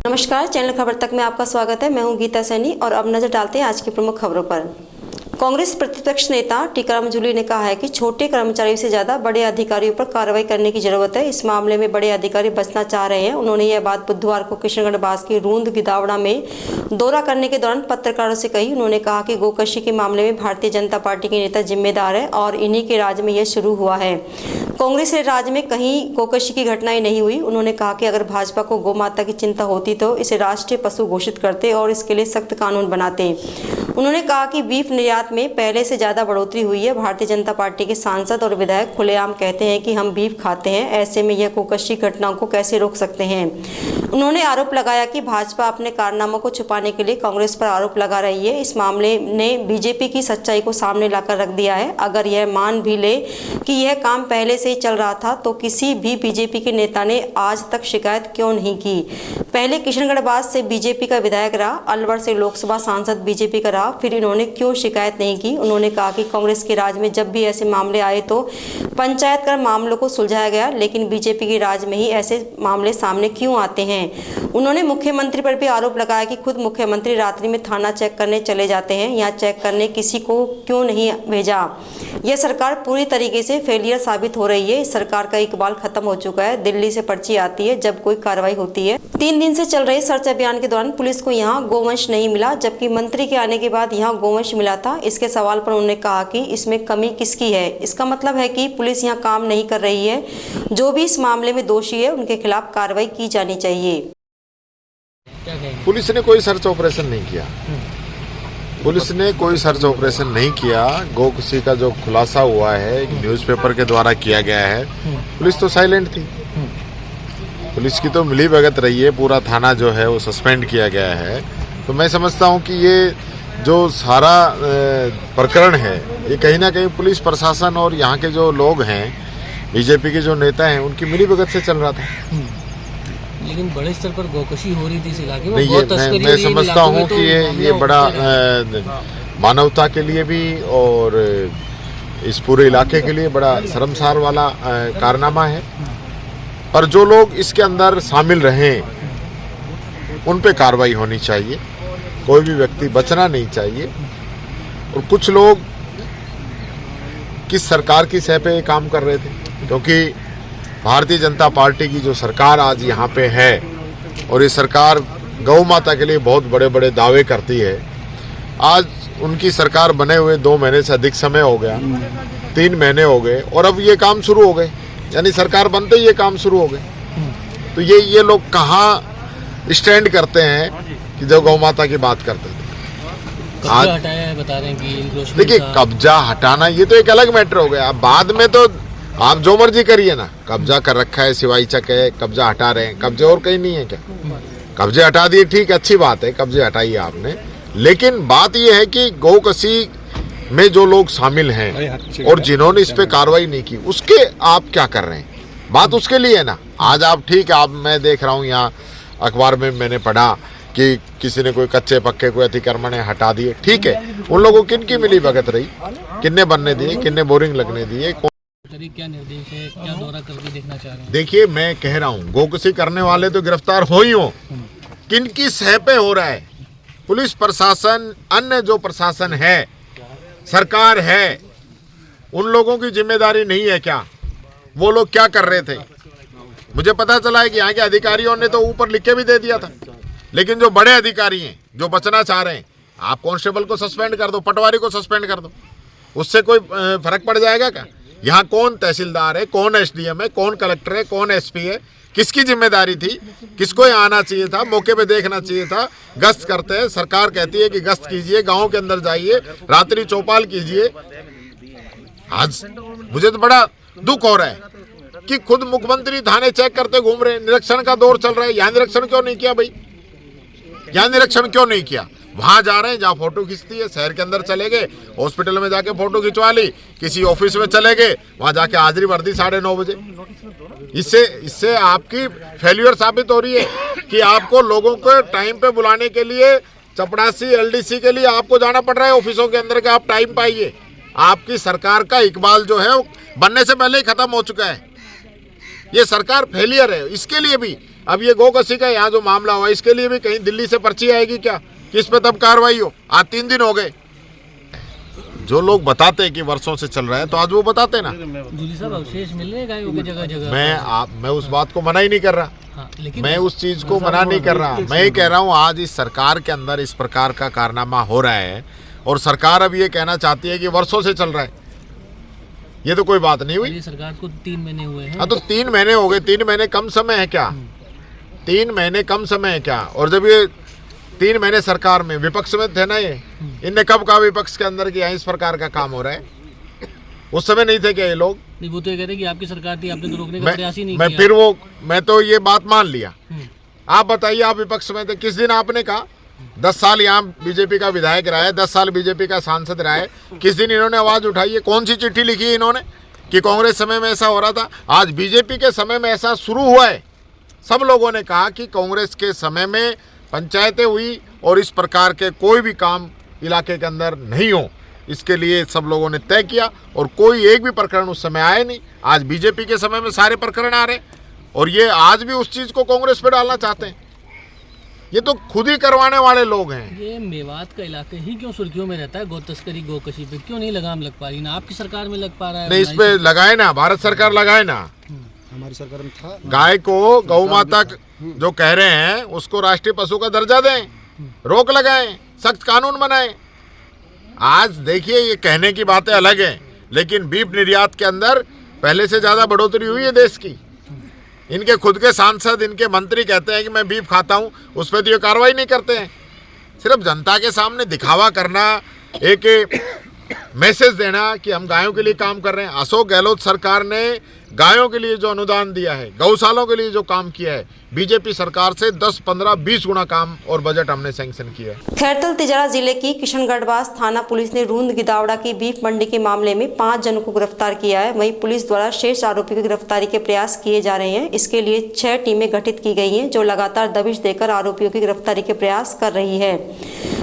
नमस्कार, चैनल खबर तक में आपका स्वागत है। मैं हूं गीता सैनी और अब नजर डालते हैं आज की प्रमुख खबरों पर। कांग्रेस प्रतिपक्ष नेता टीकाराम जूली ने कहा है कि छोटे कर्मचारियों से ज्यादा बड़े अधिकारियों पर कार्रवाई करने की जरूरत है। इस मामले में बड़े अधिकारी बचना चाह रहे हैं। उन्होंने यह बात बुधवार को किशनगढ़ बास की रूंद गिदावड़ा में दौरा करने के दौरान पत्रकारों से कही। उन्होंने कहा कि गोकशी के मामले में भारतीय जनता पार्टी के नेता जिम्मेदार है और इन्हीं के राज में यह शुरू हुआ है। कांग्रेस के राज में कहीं गोकशी की घटनाएं नहीं हुई। उन्होंने कहा कि अगर भाजपा को गौ माता की चिंता होती तो इसे राष्ट्रीय पशु घोषित करते और इसके लिए सख्त कानून बनाते। उन्होंने कहा कि बीफ निर्यात में पहले से ज्यादा बढ़ोतरी हुई है। भारतीय जनता पार्टी के सांसद और विधायक खुलेआम कहते हैं कि हम बीफ खाते हैं, ऐसे में यह गोकशी घटनाओं को कैसे रोक सकते हैं। उन्होंने आरोप लगाया कि भाजपा अपने कारनामों को छुपाने के लिए कांग्रेस पर आरोप लगा रही है। इस मामले ने बीजेपी की सच्चाई को सामने लाकर रख दिया है। अगर यह मान भी ले कि यह काम पहले से ही चल रहा था तो किसी भी बीजेपी के नेता ने आज तक शिकायत क्यों नहीं की। पहले किशनगढ़ बास से बीजेपी का विधायक रहा, अलवर से लोकसभा सांसद बीजेपी का रहा, फिर इन्होंने क्यों शिकायत नहीं की। उन्होंने कहा कि कांग्रेस के राज में जब भी ऐसे मामले आए तो पंचायत कर मामलों को सुलझाया गया, लेकिन बीजेपी के राज में ही ऐसे मामले सामने क्यों आते हैं। उन्होंने मुख्यमंत्री पर भी आरोप लगाया कि खुद मुख्यमंत्री रात्रि में थाना चेक करने चले जाते हैं, यहाँ चेक करने किसी को क्यों नहीं भेजा। यह सरकार पूरी तरीके से फेलियर साबित हो रही है। इस सरकार का इकबाल खत्म हो चुका है। दिल्ली से पर्ची आती है जब कोई कार्रवाई होती है। 3 दिन से चल रहे सर्च अभियान के दौरान पुलिस को यहाँ गोवंश नहीं मिला, जबकि मंत्री के आने के बाद यहाँ गोवंश मिला था। इसके सवाल पर उन्होंने कहा कि इसमें कमी किसकी है। इसका मतलब है कि पुलिस यहाँ काम नहीं कर रही है। जो भी इस मामले में दोषी है उनके खिलाफ कार्रवाई की जानी चाहिए। पुलिस ने कोई सर्च ऑपरेशन नहीं किया। पुलिस ने कोई सर्च ऑपरेशन नहीं किया। गोकशी का जो खुलासा हुआ है न्यूज़पेपर के द्वारा किया गया है, पुलिस तो साइलेंट थी। पुलिस की तो मिली भगत रही है। पूरा थाना जो है वो सस्पेंड किया गया है। तो मैं समझता हूँ कि ये जो सारा प्रकरण है ये कहीं ना कहीं पुलिस प्रशासन और यहाँ के जो लोग हैं, बीजेपी के जो नेता हैं, उनकी मिली भगत से चल रहा था। लेकिन बड़े स्तर पर गोकशी हो रही थी इस इलाके में। नहीं, ये मैं समझता हूँ कि ये बड़ा मानवता के लिए भी और इस पूरे इलाके के लिए बड़ा शर्मसार वाला कारनामा है। और जो लोग इसके अंदर शामिल रहे उन पे कार्रवाई होनी चाहिए। कोई भी व्यक्ति बचना नहीं चाहिए। और कुछ लोग किस सरकार की सह पे काम कर रहे थे, क्योंकि भारतीय जनता पार्टी की जो सरकार आज यहाँ पे है और ये सरकार गौ माता के लिए बहुत बड़े बड़े दावे करती है। आज उनकी सरकार बने हुए 2 महीने से अधिक समय हो गया, 3 महीने हो गए और अब ये काम शुरू हो गए, यानी सरकार बनते ही ये काम शुरू हो गए। तो ये लोग कहाँ स्टैंड करते हैं कि जो गौ माता की बात करते थे। आज हटाया है, बता रहे हैं कि देखिए, कब्जा हटाना ये तो एक अलग मैटर हो गया। अब बाद में तो आप जो मर्जी करिए ना, कब्जा कर रखा है, सिवाई चक है, कब्जा हटा रहे हैं। कब्जे और कहीं नहीं है क्या? कब्जे हटा दिए, ठीक, अच्छी बात है, कब्जे हटाइए आपने। लेकिन बात यह है कि गोकशी में जो लोग शामिल हैं और जिन्होंने इस पे कार्रवाई नहीं की, उसके आप क्या कर रहे हैं? बात उसके लिए है ना। आज आप, ठीक है, आप, मैं देख रहा हूँ यहाँ अखबार में मैंने पढ़ा कि किसी ने कोई कच्चे पक्के कोई अतिक्रमण हटा दिए। ठीक है, उन लोगों किन की मिली भगत रही, किन्ने बनने दिए, किन्ने बोरिंग लगने दिए, क्या निर्देश है, क्या दौरा करके देखना चाह रहे हैं? देखिए, मैं कह रहा हूँ गोकशी करने वाले तो गिरफ्तार हो ही हो। किनकी सह पे हो रहा है? पुलिस प्रशासन, अन्य जो प्रशासन है, सरकार है, उन लोगों की जिम्मेदारी नहीं है क्या? वो लोग क्या कर रहे थे? मुझे पता चला है कि यहाँ के अधिकारियों ने तो ऊपर लिख के भी दे दिया था, लेकिन जो बड़े अधिकारी हैं, जो बचना चाह रहे हैं, आप कांस्टेबल को सस्पेंड कर दो, पटवारी को सस्पेंड कर दो, उससे कोई फर्क पड़ जाएगा क्या? यहाँ कौन तहसीलदार है, कौन एसडीएम है, कौन कलेक्टर है, कौन एसपी है? किसकी जिम्मेदारी थी? किसको यहाँ आना चाहिए था? मौके पे देखना चाहिए था। गश्त करते हैं, सरकार कहती है कि गश्त कीजिए, गांव के अंदर जाइए, रात्रि चौपाल कीजिए। आज मुझे तो बड़ा दुख हो रहा है कि खुद मुख्यमंत्री थाने चेक करते घूम रहे हैं। निरीक्षण का दौर चल रहा है, यहाँ निरीक्षण क्यों नहीं किया भाई? यहाँ निरीक्षण क्यों नहीं किया? वहां जा रहे हैं जहाँ फोटो खींचती है, शहर के अंदर चले गए, हॉस्पिटल में जाके फोटो खिंचवा ली, किसी ऑफिस में चले गए, वहां जाके हाजिरी भर दी 9:30 बजे। इससे आपकी फेल्यूर साबित हो रही है कि आपको लोगों को टाइम पे बुलाने के लिए चपड़ासी एलडीसी के लिए आपको जाना पड़ रहा है ऑफिसों के अंदर का। आप टाइम पाइए। आपकी सरकार का इकबाल जो है बनने से पहले ही खत्म हो चुका है। ये सरकार फेलियर है। इसके लिए भी अब ये गोकसी का यहाँ जो मामला हुआ इसके लिए भी कहीं दिल्ली से पर्ची आएगी क्या कि इस पे तब कार्रवाई हो? आज 3 दिन हो गए। जो लोग बताते हैं कि वर्षों से चल रहा है तो आज वो बताते ना। जूली साहब अवशेष मिल रहे हैं गायों की जगह जगह। मैं उस बात को मना ही नहीं कर रहा। हाँ, लेकिन मैं उस चीज को मना नहीं कर रहा। मैं ये कह रहा हूँ आज इस सरकार के अंदर इस प्रकार का कारनामा हो रहा है और सरकार अब ये कहना चाहती है कि वर्षों से चल रहा है। ये तो कोई बात नहीं हुई। सरकार को 3 महीने हुए हैं। हाँ तो 3 महीने हो गए। 3 महीने कम समय है क्या? 3 महीने कम समय है क्या? और जब ये 3 महीने सरकार में विपक्ष में थे ना, ये इनने कब कहा विपक्ष के अंदर कि यहाँ इस प्रकार का काम हो रहा है? उस समय नहीं थे क्या ये लोग? नहीं, वो तो ये कहते हैं कि आपकी सरकार थी, आपने तो रोकने का प्रयास ही नहीं मैं किया। फिर मैं तो ये बात मान लिया। आप बताइए, आप विपक्ष में थे, किस दिन आपने कहा? 10 साल यहाँ बीजेपी का विधायक रहा है, 10 साल बीजेपी का सांसद रहा है, किस दिन इन्होंने आवाज उठाई है? कौन सी चिट्ठी लिखी है इन्होंने कि कांग्रेस समय में ऐसा हो रहा था? आज बीजेपी के समय में ऐसा शुरू हुआ है। सब लोगों ने कहा कि कांग्रेस के समय में पंचायतें हुई और इस प्रकार के कोई भी काम इलाके के अंदर नहीं हो, इसके लिए सब लोगों ने तय किया और कोई एक भी प्रकरण उस समय आया नहीं। आज बीजेपी के समय में सारे प्रकरण आ रहे और ये आज भी उस चीज़ को कांग्रेस पे डालना चाहते हैं। ये तो खुद ही करवाने वाले लोग हैं। ये मेवात का इलाका ही क्यों सुर्खियों में रहता है? गौ तस्करी, गोकशी पे क्यों नहीं लगाम लग पा रही? ना आपकी सरकार में लग पा रहा है। नहीं, इस पे लगाए ना, भारत सरकार लगाए ना। हमारी सरकार में था। गाय को गौ माता जो कह रहे हैं उसको राष्ट्रीय पशु का दर्जा दें, रोक लगाएं, सख्त कानून बनाएं। आज देखिए, ये कहने की बातें अलग हैं, लेकिन बीफ निर्यात के अंदर पहले से ज़्यादा बढ़ोतरी हुई है देश की। इनके खुद के सांसद, इनके मंत्री कहते हैं कि मैं बीफ खाता हूं, उस पर तो ये कार्रवाई नहीं करते हैं। सिर्फ जनता के सामने दिखावा करना, एक मैसेज देना कि हम गायों के लिए काम कर रहे हैं। अशोक गहलोत सरकार ने गायों के लिए जो अनुदान दिया है, गौशालों के लिए जो काम किया है, बीजेपी सरकार से 10, 15, 20 गुना काम और बजट हमने सैंक्शन किया है। खैरतल तिजारा जिले की किशनगढ़बास थाना पुलिस ने रूंद गिदावड़ा की बीफ मंडी के मामले में 5 जनों को गिरफ्तार किया है। वहीं पुलिस द्वारा शेष आरोपियों की गिरफ्तारी के प्रयास किए जा रहे हैं। इसके लिए 6 टीमें गठित की गई हैं जो लगातार दबिश देकर आरोपियों की गिरफ्तारी के प्रयास कर रही है।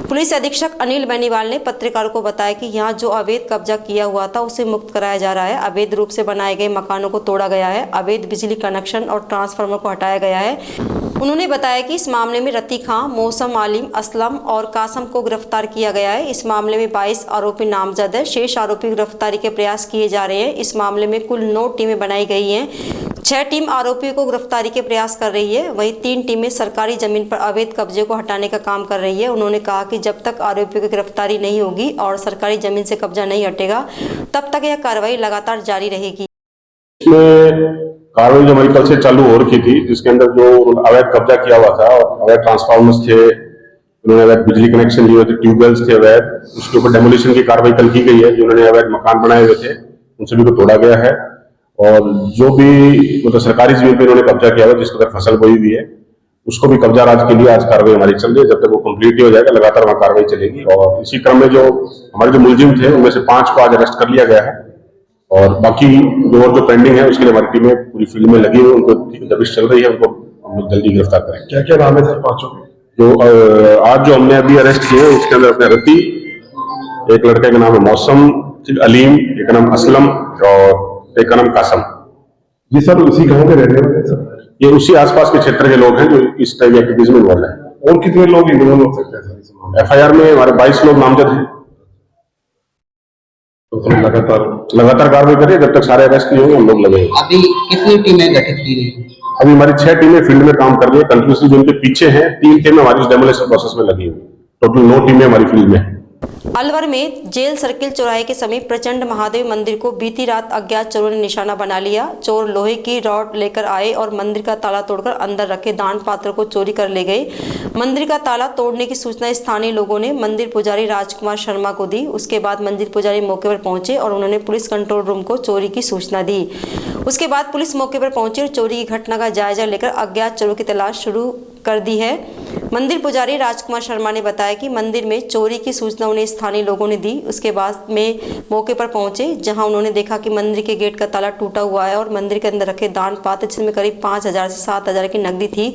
पुलिस अधीक्षक अनिल बेनीवाल ने पत्रकारों को बताया कि यहाँ जो अवैध कब्जा किया हुआ था उसे मुक्त कराया जा रहा है। अवैध रूप से बनाए गए मकानों को तोड़ा गया है, अवैध बिजली कनेक्शन और ट्रांसफार्मर को हटाया गया है। उन्होंने बताया कि इस मामले में रती खां, मौसम आलिम, असलम और कासम को गिरफ्तार किया गया है। इस मामले में 22 आरोपी नामजद है। शेष आरोपी गिरफ्तारी के प्रयास किए जा रहे हैं। इस मामले में कुल 9 टीमें बनाई गई हैं। 6 टीम आरोपियों को गिरफ्तारी के प्रयास कर रही है। वहीं 3 टीमें सरकारी जमीन पर अवैध कब्जे को हटाने का काम कर रही है। उन्होंने कहा कि जब तक आरोपियों की गिरफ्तारी नहीं होगी और सरकारी जमीन से कब्जा नहीं हटेगा, तब तक यह कार्रवाई लगातार जारी रहेगी। कार्रवाई जो हमारी कल से चालू हो रखी थी, जिसके अंदर जो अवैध कब्जा किया हुआ था, अवैध ट्रांसफार्मर्स थे, उन्होंने अवैध बिजली कनेक्शन लिए हुए थे, ट्यूबवेल्स थे अवैध, उसके ऊपर डेमोलिशन की कार्रवाई कल की गई है। जो उन्होंने अवैध मकान बनाए हुए थे उन सभी को तोड़ा गया है और जो भी मतलब सरकारी जमीन पर इन्होंने कब्जा किया हुआ, जिसके अंदर फसल बोई हुई है, उसको भी कब्जा राज के लिए आज कार्रवाई हमारी चल रही है। जब तक वो कंप्लीट हो जाएगा लगातार वहाँ कार्रवाई चलेगी। और इसी क्रम में जो हमारे जो मुलजिम थे उनमें से 5 को आज अरेस्ट कर लिया गया है और बाकी जो पेंडिंग है उसके लिए हमारी टीमें पूरी फील्ड में लगी हुई, उनको दबिश चल रही है, उनको हम लोग जल्दी गिरफ्तार करेंगे। क्या क्या नाम है सर 5 के? जो आज जो हमने अभी अरेस्ट किए उसके अंदर अपने रती, एक लड़के का नाम है मौसम अलीम, एक का नाम असलम और एक का नाम कासम। जी सर, उसी गांव के रहने वाले सर? ये उसी आसपास के क्षेत्र के लोग हैं जो इस टाइप की एक्टिविटीज में इन्वॉल्व है। और कितने लोग इन्वॉल्व हो सकते हैं सर इस मामले में? FIR में हमारे 22 लोग नामजद हैं। तो लगातार कार्रवाई करें, जब तक सारे अरेस्ट नहीं होंगे हम लोग लगेंगे। अभी कितनी टीमें गठित की गई? अभी हमारी 6 टीमें फील्ड में काम कर रही है कंटिन्यूसली। जो उनके पीछे हैं 3 टीमें हमारी डेमोलिशन प्रोसेस में लगी हुई। टोटल 9 टीमें हमारी फील्ड में है। अलवर में जेल सर्किल चौराहे के समीप प्रचंड महादेव मंदिर को बीती रात अज्ञात चोरों ने निशाना बना लिया। चोर लोहे की रॉड लेकर आए और मंदिर का ताला तोड़कर अंदर रखे दान पात्र को चोरी कर ले गए। मंदिर का ताला तोड़ने की सूचना स्थानीय लोगों ने मंदिर पुजारी राजकुमार शर्मा को दी। उसके बाद मंदिर पुजारी मौके पर पहुंचे और उन्होंने पुलिस कंट्रोल रूम को चोरी की सूचना दी। उसके बाद पुलिस मौके पर पहुंची और चोरी की घटना का जायजा लेकर अज्ञात चोरों की तलाश शुरू कर दी है। मंदिर पुजारी राजकुमार शर्मा ने बताया कि मंदिर में चोरी की सूचना उन्हें स्थानीय लोगों ने दी। उसके बाद में मौके पर पहुंचे, जहां उन्होंने देखा कि मंदिर के गेट का ताला टूटा हुआ है और मंदिर के अंदर रखे दान पात्र जिसमें करीब 5,000 से 7,000 की नकदी थी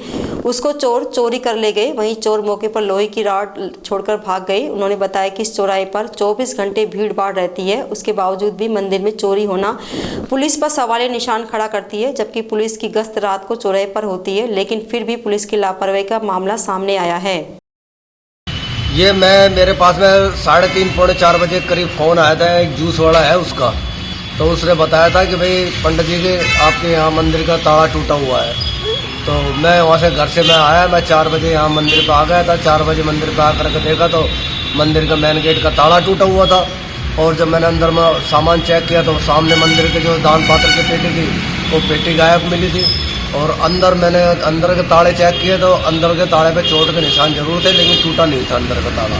उसको चोर चोरी कर ले गए। वहीं चोर मौके पर लोहे की रॉड छोड़कर भाग गए। उन्होंने बताया कि इस चौराहे पर 24 घंटे भीड़ भाड़ रहती है, उसके बावजूद भी मंदिर में चोरी होना पुलिस पर सवालिया निशान खड़ा करती है। जबकि पुलिस की गश्त रात को चौराहे पर होती है, लेकिन फिर भी पुलिस की लापरवाही का मामला सामने आया है। ये मेरे पास में 3:30 पौने 4 बजे करीब फ़ोन आया था, एक जूस वाला है उसका, तो उसने बताया था कि भाई पंडित जी के आपके यहाँ मंदिर का ताला टूटा हुआ है। तो मैं वहाँ से घर से आया, मैं 4 बजे यहाँ मंदिर पे आ गया था। 4 बजे मंदिर पे आकर के देखा तो मंदिर का मेन गेट का ताला टूटा हुआ था। और जब मैंने अंदर में सामान चेक किया तो सामने मंदिर के जो दान पात्र की पेटी थी वो पेटी गायब मिली थी। और मैंने अंदर के ताले चेक किए तो अंदर के ताले पे चोट के निशान जरूर थे, लेकिन टूटा नहीं था अंदर का ताला।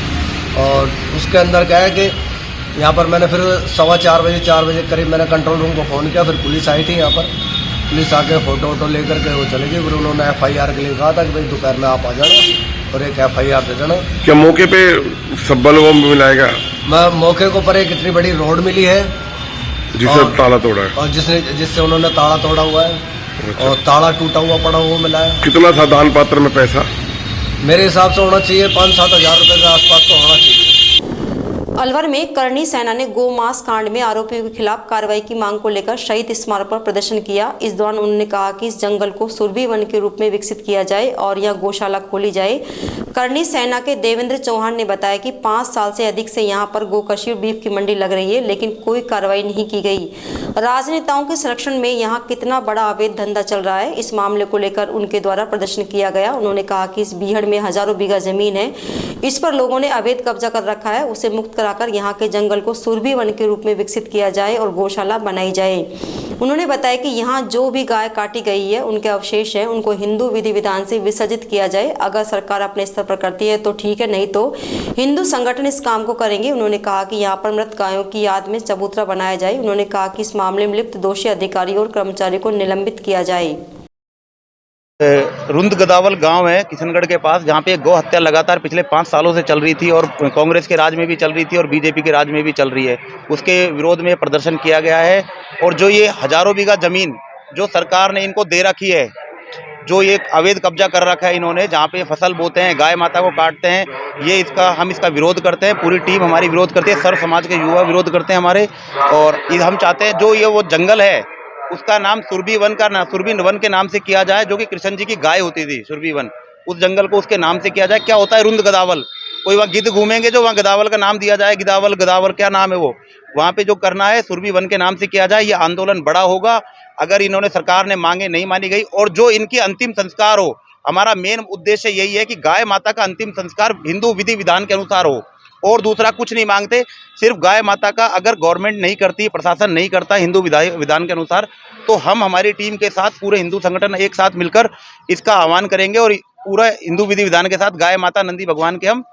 और उसके अंदर क्या है कि यहाँ पर मैंने फिर 4:15 बजे करीब मैंने कंट्रोल रूम को फ़ोन किया। फिर पुलिस आई थी यहाँ पर, पुलिस आके फ़ोटो वोटो लेकर के वो चले गई। फिर उन्होंने FIR के लिए कहा था कि भाई दोपहर में आप आ जाना और एक FIR दे देना। क्या मौके पे सब लोगों को मिलाएगा? मैं मौके को पर एक इतनी बड़ी रोड मिली है जिससे ताला तोड़ा है और जिससे उन्होंने ताला तोड़ा हुआ है। अच्छा। और ताला टूटा हुआ पड़ा हुआ मिला है। कितना था दान पात्र में पैसा? मेरे हिसाब से होना चाहिए 5-7 हज़ार रुपये के आसपास तो होना चाहिए। अलवर में करणी सेना ने गौ मांस कांड में आरोपियों के खिलाफ कार्रवाई की मांग को लेकर शहीद स्मारक पर प्रदर्शन किया। इस दौरान उन्होंने कहा कि इस जंगल को सुरभि वन के रूप में विकसित किया जाए और यह गौशाला खोली जाए। करणी सेना के देवेंद्र चौहान ने बताया कि 5 साल से अधिक से यहां पर गोकशी और बीफ की मंडी लग रही है, लेकिन कोई कार्रवाई नहीं की गई। राजनेताओं के संरक्षण में यहाँ कितना बड़ा अवैध धंधा चल रहा है, इस मामले को लेकर उनके द्वारा प्रदर्शन किया गया। उन्होंने कहा कि इस बीहड़ में हजारों बीघा जमीन है, इस पर लोगों ने अवैध कब्जा कर रखा है, उसे मुक्त कराकर यहाँ के जंगल को सुरभि वन के रूप में विकसित किया जाए और गौशाला बनाई जाए। उन्होंने बताया कि यहाँ जो भी गाय काटी गई है, उनके अवशेष हैं, उनको हिंदू विधि विधान से विसर्जित किया जाए। अगर सरकार अपने स्तर पर करती है तो ठीक है, नहीं तो हिंदू संगठन इस काम को करेंगे। उन्होंने कहा कि यहाँ पर मृत गायों की याद में चबूतरा बनाया जाए। उन्होंने कहा कि इस मामले में लिप्त दोषी अधिकारी और कर्मचारी को निलंबित किया जाए। रुंद गदावल गांव है किशनगढ़ के पास, जहां पे गौ हत्या लगातार पिछले 5 सालों से चल रही थी और कांग्रेस के राज में भी चल रही थी और बीजेपी के राज में भी चल रही है। उसके विरोध में प्रदर्शन किया गया है। और जो ये हजारों बीघा जमीन जो सरकार ने इनको दे रखी है, जो ये अवैध कब्जा कर रखा है इन्होंने, जहाँ पे फसल बोते हैं, गाय माता को काटते हैं, हम इसका विरोध करते हैं। पूरी टीम हमारी विरोध करती है, सर्व समाज के युवा विरोध करते हैं हमारे। और हम चाहते हैं जो ये वो जंगल है उसका नाम सुरभि वन के नाम से किया जाए, जो कि कृष्ण जी की गाय होती थी सुरभि वन, उस जंगल को उसके नाम से किया जाए। क्या होता है रुंद गदावल, कोई वहाँ गिद्ध घूमेंगे जो वहाँ गदावल का नाम दिया जाए, गदावल क्या नाम है वो, वहाँ पे जो करना है सुरभि वन के नाम से किया जाए। ये आंदोलन बड़ा होगा अगर इन्होंने सरकार ने मांगे नहीं मानी गई। और जो इनकी अंतिम संस्कार हो, हमारा मेन उद्देश्य यही है कि गाय माता का अंतिम संस्कार हिंदू विधि विधान के अनुसार हो। और दूसरा कुछ नहीं मांगते, सिर्फ गाय माता का अगर गवर्नमेंट नहीं करती, प्रशासन नहीं करता हिंदू विधान के अनुसार, तो हम हमारी टीम के साथ पूरे हिंदू संगठन एक साथ मिलकर इसका आह्वान करेंगे और पूरा हिंदू विधि विधान के साथ गाय माता नंदी भगवान के हम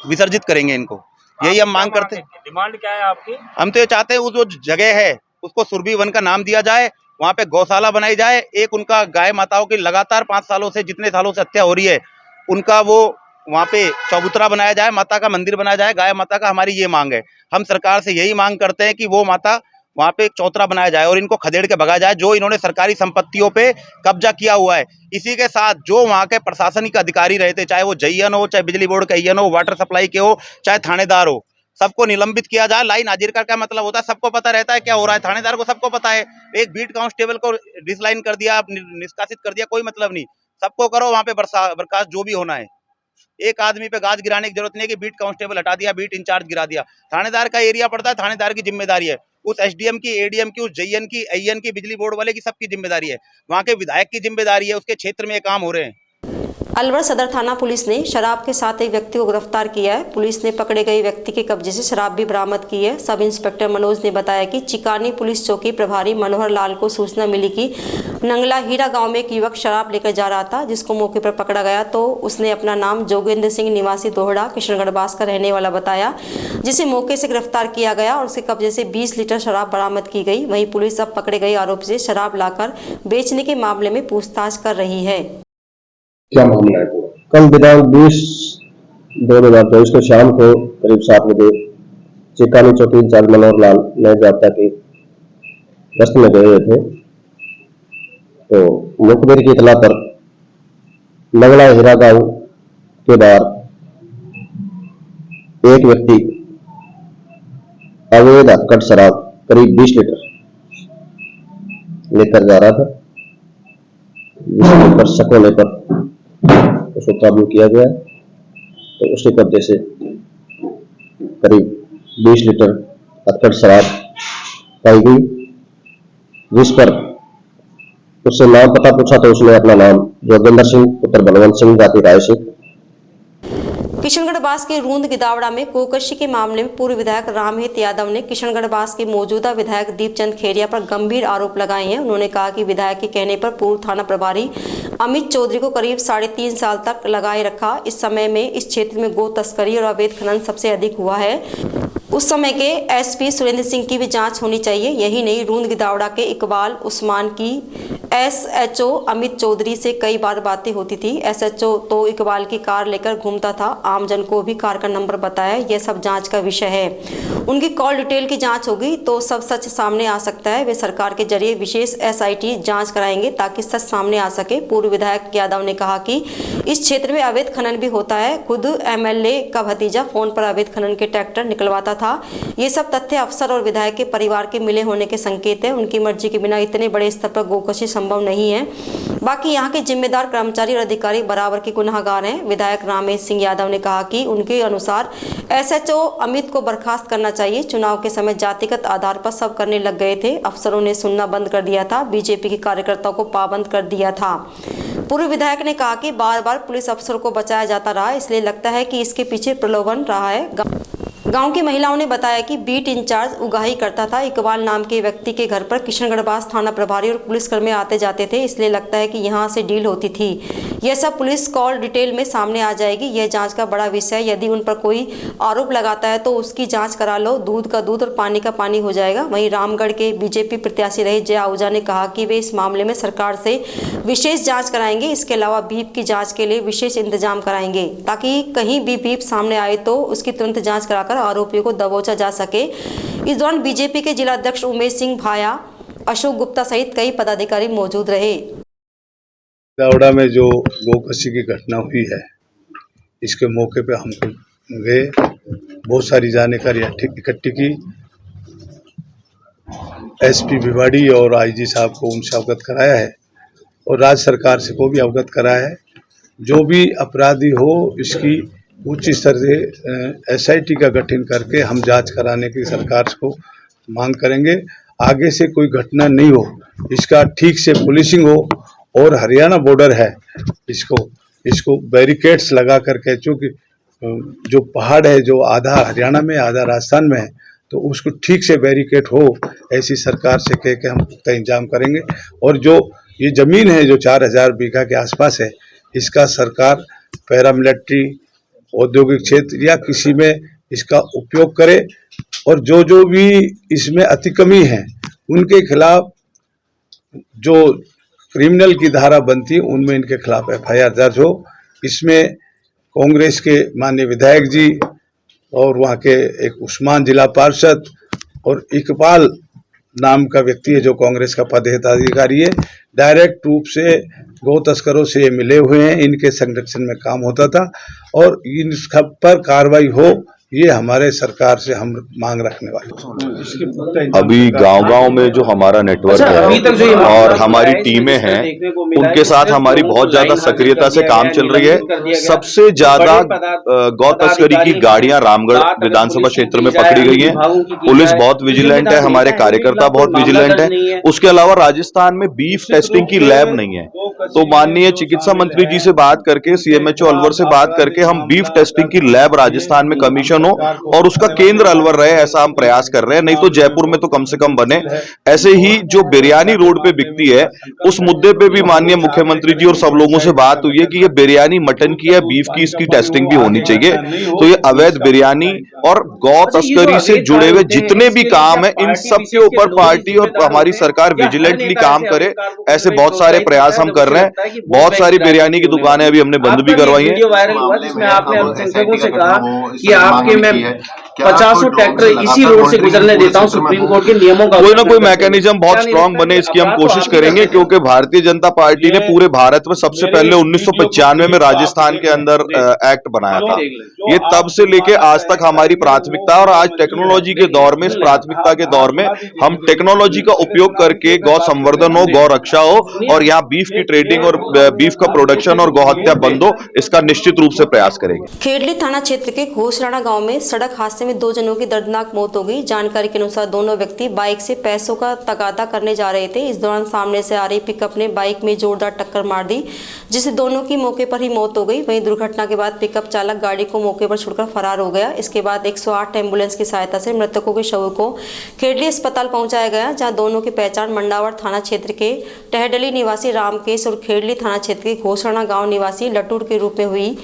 विसर्जित करेंगे इनको। यही हम मांग करते हैं। डिमांड क्या है आपकी? हम तो ये चाहते हैं उस जो जगह है उसको सुरभि वन का नाम दिया जाए, वहाँ पे गौशाला बनाई जाए। एक उनका गाय माताओं की लगातार 5 सालों से जितने सालों से हत्या हो रही है, उनका वो वहाँ पे चबूतरा बनाया जाए, माता का मंदिर बनाया जाए, गाय माता का। हमारी ये मांग है। हम सरकार से यही मांग करते हैं कि वो माता वहाँ पे एक चौतरा बनाया जाए और इनको खदेड़ के भगाया जाए, जो इन्होंने सरकारी संपत्तियों पे कब्जा किया हुआ है। इसी के साथ जो वहाँ के प्रशासनिक अधिकारी रहते, चाहे वो जईएन हो, चाहे बिजली बोर्ड का ईएन हो, वाटर सप्लाई के हो, चाहे थानेदार हो, सबको निलंबित किया जाए। लाइन हाजिर का क्या मतलब होता है, सबको पता रहता है क्या हो रहा है, थानेदार को सबको पता है। एक बीट कांस्टेबल को डिसलाइन कर दिया, निष्कासित कर दिया, कोई मतलब नहीं। सबको करो वहाँ पे बर्खास्त जो भी होना है। एक आदमी पे गाज गिराने की जरूरत नहीं है कि बीट कांस्टेबल हटा दिया, बीट इंचार्ज गिरा दिया। थानेदार का एरिया पड़ता है, थानेदार की जिम्मेदारी है। उस एसडीएम की, एडीएम की, उस जईएन की, आईएन की, बिजली बोर्ड वाले की, सबकी जिम्मेदारी है। वहाँ के विधायक की जिम्मेदारी है, उसके क्षेत्र में ये काम हो रहे हैं। अलवर सदर थाना पुलिस ने शराब के साथ एक व्यक्ति को गिरफ्तार किया है। पुलिस ने पकड़े गए व्यक्ति के कब्जे से शराब भी बरामद की है। सब इंस्पेक्टर मनोज ने बताया कि चिकानी पुलिस चौकी प्रभारी मनोहर लाल को सूचना मिली कि नंगला हीरा गांव में एक युवक शराब लेकर जा रहा था, जिसको मौके पर पकड़ा गया तो उसने अपना नाम जोगेंद्र सिंह निवासी दोहड़ा किशनगढ़ बास का रहने वाला बताया, जिसे मौके से गिरफ्तार किया गया और उसके कब्जे से 20 लीटर शराब बरामद की गई। वहीं पुलिस अब पकड़े गए आरोपी से शराब लाकर बेचने के मामले में पूछताछ कर रही है। क्या मामला है? कल दिनांक 20/2024 को शाम को करीब 7 बजे चिकानी चौकी इंचार्ज मनोहर लाल नए जाब्ता की गश्त में गए हुए थे। तो मुखबिर की इतला पर मंगला हीरा गांव के बाहर एक व्यक्ति अवैध हथकढ़ शराब करीब 20 लीटर लेकर जा रहा था, जिसके ऊपर शक होने पर उसको काबू किया गया। तो उसके कब्जे से करीब 20 लीटर हथकढ़ शराब पाई गई, जिस पर उससे नाम पता पूछा तो उसने अपना नाम जोगिंदर सिंह पुत्र बलवंत सिंह जाति रायसिक। किशनगढ़ बास के रूंद गिदावड़ा में गोकशी के मामले में पूर्व विधायक रामहित यादव ने किशनगढ़ बास के मौजूदा विधायक दीपचंद खेरिया पर गंभीर आरोप लगाए हैं। उन्होंने कहा कि विधायक के कहने पर पूर्व थाना प्रभारी अमित चौधरी को करीब 3.5 साल तक लगाए रखा। इस समय में इस क्षेत्र में गो तस्करी और अवैध खनन सबसे अधिक हुआ है। उस समय के एसपी सुरेंद्र सिंह की भी जांच होनी चाहिए। यही नहीं, रूंद गिदावड़ा के इकबाल उस्मान की एसएचओ अमित चौधरी से कई बार बातें होती थी। एसएचओ तो इकबाल की कार लेकर घूमता था, आमजन को भी कार का नंबर बताया। यह सब जांच का विषय है। उनकी कॉल डिटेल की जांच होगी तो सब सच सामने आ सकता है। वे सरकार के जरिए विशेष एसआईटी जांच कराएंगे ताकि सच सामने आ सके। पूर्व विधायक यादव ने कहा कि इस क्षेत्र में अवैध खनन भी होता है। खुद एमएलए का भतीजा फोन पर अवैध खनन के ट्रैक्टर निकलवाता था। ये सब तथ्य अफसर और विधायक के परिवार के मिले होने के संकेत है। उनकी मर्जी के बिना इतने बड़े स्तर पर गोकशी संभव नहीं है। बाकी यहाँ के जिम्मेदार कर्मचारी और अधिकारी बराबर के गुनाहगार हैं। विधायक रामेश सिंह यादव ने कहा कि उनके अनुसार एसएचओ अमित को बर्खास्त करना चाहिए। चुनाव के समय जातिगत आधार पर सब करने लग गए थे। अफसरों ने सुनना बंद कर दिया था। बीजेपी के कार्यकर्ताओं को पाबंद कर दिया था। पूर्व विधायक ने कहा कि बार बार पुलिस अफसरों को बचाया जाता रहा, इसलिए लगता है कि इसके पीछे प्रलोभन रहा है। गांव की महिलाओं ने बताया कि बीट इंचार्ज उगाही करता था। इकबाल नाम के व्यक्ति के घर पर किशनगढ़बास थाना प्रभारी और पुलिसकर्मी आते जाते थे, इसलिए लगता है कि यहां से डील होती थी। यह सब पुलिस कॉल डिटेल में सामने आ जाएगी। यह जांच का बड़ा विषय है। यदि उन पर कोई आरोप लगाता है तो उसकी जांच करा लो। दूध का दूध और पानी का पानी हो जाएगा। वहीं रामगढ़ के बीजेपी प्रत्याशी रहे जया आहूजा ने कहा कि वे इस मामले में सरकार से विशेष जाँच कराएंगे। इसके अलावा बीप की जाँच के लिए विशेष इंतजाम कराएंगे ताकि कहीं भी बीप सामने आए तो उसकी तुरंत जाँच कराकर आरोपियों को दबोचा जा सके। इस दौरान बीजेपी के जिला अध्यक्ष उमेश सिंह भाया, अशोक गुप्ता सहित कई पदाधिकारी मौजूद रहे। दावड़ा में जो गोकशी की घटना हुई है, इसके मौके पे हम गए, बहुत सारी जानकारी इकट्ठी की। एसपी भिवाड़ी और आईजी साहब को उनसे अवगत कराया है और राज्य सरकार से को भी अवगत कराया है। जो भी अपराधी हो इसकी उच्च स्तर से एसआईटी का गठन करके हम जांच कराने की सरकार को मांग करेंगे। आगे से कोई घटना नहीं हो, इसका ठीक से पुलिसिंग हो। और हरियाणा बॉर्डर है, इसको बैरिकेड्स लगा करके, चूँकि जो पहाड़ है जो आधा हरियाणा में आधा राजस्थान में है, तो उसको ठीक से बैरिकेड हो, ऐसी सरकार से कह के हम पुख्ता इंतजाम करेंगे। और जो ये ज़मीन है जो 4000 बीघा के आसपास है, इसका सरकार पैरामिलिट्री औद्योगिक क्षेत्र या किसी में इसका उपयोग करे और जो भी इसमें अतिक्रमी है उनके खिलाफ जो क्रिमिनल की धारा बनती है उनमें इनके खिलाफ एफआईआर दर्ज हो। इसमें कांग्रेस के माननीय विधायक जी और वहाँ के एक उस्मान जिला पार्षद और इकबाल नाम का व्यक्ति है जो कांग्रेस का पदाधिकारी है, डायरेक्ट रूप से गौ तस्करों से ये मिले हुए हैं। इनके संरक्षण में काम होता था और इन सब पर कार्रवाई हो, ये हमारे सरकार से हम मांग रखने वाले। अभी गांव-गांव में जो हमारा नेटवर्क है और हमारी टीमें हैं, उनके साथ हमारी बहुत ज्यादा सक्रियता से काम चल रही है। सबसे ज्यादा गौ तस्करी की गाड़ियां रामगढ़ विधानसभा क्षेत्र में पकड़ी गई हैं। पुलिस बहुत विजिलेंट है, हमारे कार्यकर्ता बहुत विजिलेंट है। उसके अलावा राजस्थान में बीफ टेस्टिंग की लैब नहीं है, तो माननीय चिकित्सा मंत्री जी से बात करके, सीएमएचओ अलवर से बात करके हम बीफ टेस्टिंग की लैब राजस्थान में कमीशन स्टेशन हो और उसका केंद्र अलवर रहे, ऐसा हम प्रयास कर रहे हैं। नहीं तो जयपुर में तो कम से कम बने। ऐसे ही जो बिरयानी रोड पे बिकती है, उस मुद्दे पे भी माननीय मुख्यमंत्री जी और सब लोगों से बात हुई है कि ये बिरयानी मटन की है, बीफ की, इसकी टेस्टिंग भी होनी चाहिए। तो ये अवैध बिरयानी और गौ तस्करी से जुड़े हुए जितने भी काम है, इन सब के ऊपर पार्टी और हमारी सरकार विजिलेंटली काम करे। ऐसे बहुत सारे प्रयास हम कर रहे हैं। बहुत सारी बिरयानी की दुकानें अभी हमने बंद भी करवाई हैं। वायरल हुआ जिसमें आपने अल्पसंख्यकों से कहा कि आपके मैं 50 ट्रैक्टर इसी रोड से गुजरने देता हूं, सुप्रीम कोर्ट के नियमों का कोई ना कोई मैकेनिज्म बहुत स्ट्रांग बने, इसकी हम कोशिश करेंगे। क्योंकि भारतीय जनता पार्टी ने पूरे भारत में सबसे पहले 1995 में राजस्थान के अंदर एक्ट बनाया था। ये तब से लेके आज तक हमारी प्राथमिकता, और आज टेक्नोलॉजी के दौर में, इस प्राथमिकता के दौर में हम टेक्नोलॉजी का उपयोग करके गौ संवर्धन हो, गौ रक्षा हो और यहाँ बीफ की ट्रेडिंग और बीफ का प्रोडक्शन और गौ हत्या बंद हो, इसका निश्चित रूप से प्रयास करेंगे। खेड़ली थाना क्षेत्र के घोसराणा गांव में सड़क हादसे में 2 जनों की दर्दनाक मौत हो गई। जानकारी के अनुसार दोनों व्यक्ति बाइक से पैसों का तगादा करने जा रहे थे। इस दौरान सामने से आ रही पिकअप ने बाइक में जोरदार टक्कर मार दी, जिससे दोनों की मौके पर ही मौत हो गई। वहीं दुर्घटना के बाद पिकअप चालक गाड़ी को मौके पर छोड़कर फरार हो गया। इसके बाद 108 एम्बुलेंस की सहायता से मृतकों के शवों को खेड़ली अस्पताल पहुंचाया गया, जहां दोनों की पहचान मंडावर थाना क्षेत्र के टहडली निवासी रामकेश और खेड़ली थाना क्षेत्र के घोसराणा गांव निवासी लटूर के रूप में हुई।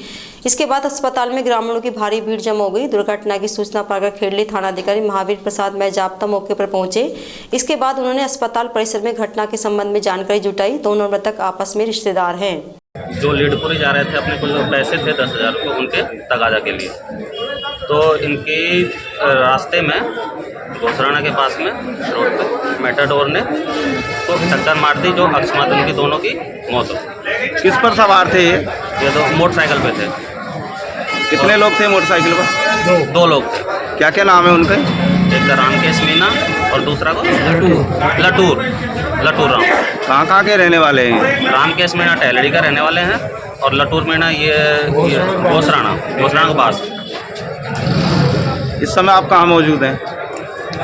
इसके बाद अस्पताल में ग्रामीणों की भारी भीड़ जमा हो गई। दुर्घटना की सूचना पाकर खेड़ली थानाधिकारी महावीर प्रसाद मैजाप्ता मौके पर पहुंचे। इसके बाद उन्होंने अस्पताल परिसर में घटना के संबंध में जानकारी जुटाई। दोनों मृतक आपस में रिश्तेदार हैं। जो लीडपुरी जा रहे थे, अपने कुछ पैसे थे 10,000 रुपये उनके तगादा के लिए, तो इनके रास्ते में घोसराणा के पास में रोड पे मेटाडोर ने तो टक्कर मार दी, जो अकस्मात उनकी दोनों की मौत हो। किस पर सवार थे ये तो मोटरसाइकिल पे थे। कितने लोग थे मोटरसाइकिल पर? 2 लोग थे। क्या क्या नाम है उनके? एक का रामकेश मीना और दूसरा को लटूर राम। कहाँ के रहने वाले हैं? रामकेश मीना टहलड़ी का रहने वाले हैं और लटूर मीना ये घोसराणा के पास। इस समय आप कहाँ मौजूद हैं?